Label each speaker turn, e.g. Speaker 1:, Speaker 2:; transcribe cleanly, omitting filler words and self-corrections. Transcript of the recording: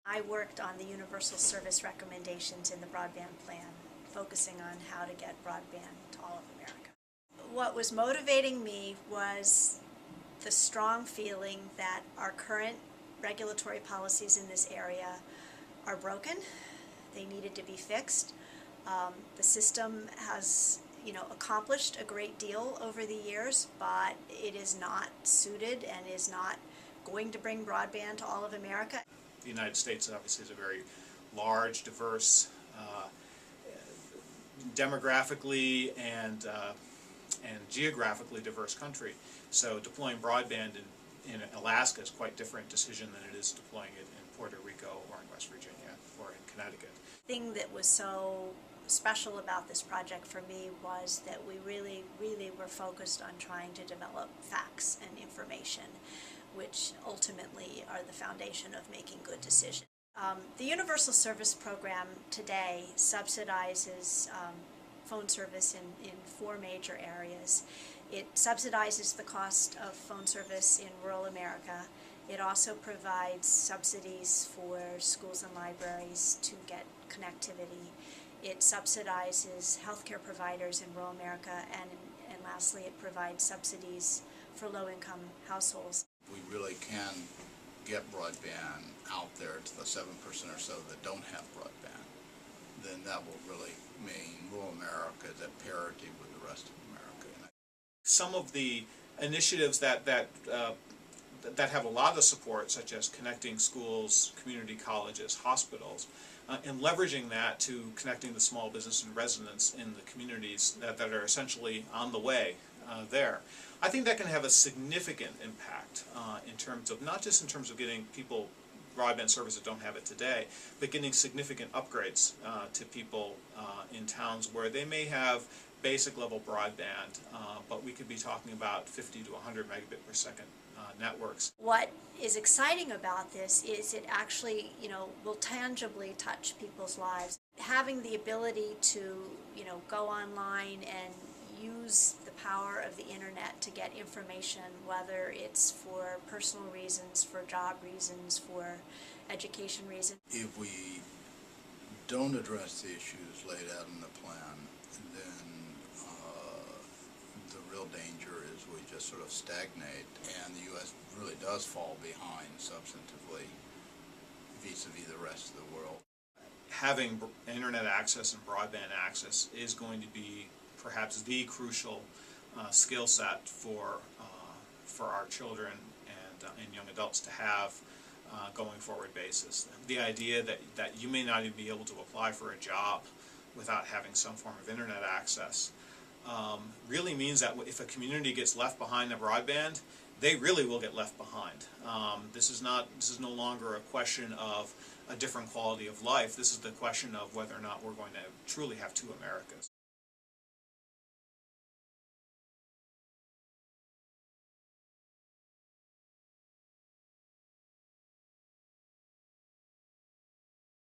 Speaker 1: I worked on the universal service recommendations in the broadband plan, focusing on how to get broadband to all of America. What was motivating me was the strong feeling that our current regulatory policies in this area are broken. They needed to be fixed. The system has, accomplished a great deal over the years, but it is not suited and is not going to bring broadband to all of America.
Speaker 2: The United States obviously is a very large, diverse, demographically and geographically diverse country. So deploying broadband in Alaska is quite different decision than it is deploying it in Puerto Rico or in West Virginia or in Connecticut.
Speaker 1: The thing that was so special about this project for me was that we really were focused on trying to develop facts and information, which ultimately are the foundation of making good decisions. The Universal Service Program today subsidizes phone service in 4 major areas. It subsidizes the cost of phone service in rural America. It also provides subsidies for schools and libraries to get connectivity. It subsidizes healthcare providers in rural America, and lastly, it provides subsidies for low-income households.
Speaker 3: We really can get broadband out there to the 7% or so that don't have broadband, then that will really mean rural America is at parity with the rest of America.
Speaker 2: Some of the initiatives that have a lot of support, such as connecting schools, community colleges, hospitals, and leveraging that to connecting the small business and residents in the communities that are essentially on the way there. I think that can have a significant impact in terms of, not just in terms of getting people broadband service that don't have it today, but getting significant upgrades to people in towns where they may have basic level broadband, but we could be talking about 50 to 100 megabit per second networks.
Speaker 1: What is exciting about this is it actually, will tangibly touch people's lives. Having the ability to, go online and use the power of the internet to get information, whether it's for personal reasons, for job reasons, for education reasons.
Speaker 3: If we don't address the issues laid out in the plan, then the real danger is we just sort of stagnate, and the U.S. really does fall behind substantively vis-a-vis the rest of the world.
Speaker 2: Having internet access and broadband access is going to be perhaps the crucial skill set for our children and young adults to have going forward basis. The idea that you may not even be able to apply for a job without having some form of internet access really means that if a community gets left behind in broadband, they really will get left behind. This is no longer a question of a different quality of life. This is the question of whether or not we're going to truly have 2 Americas.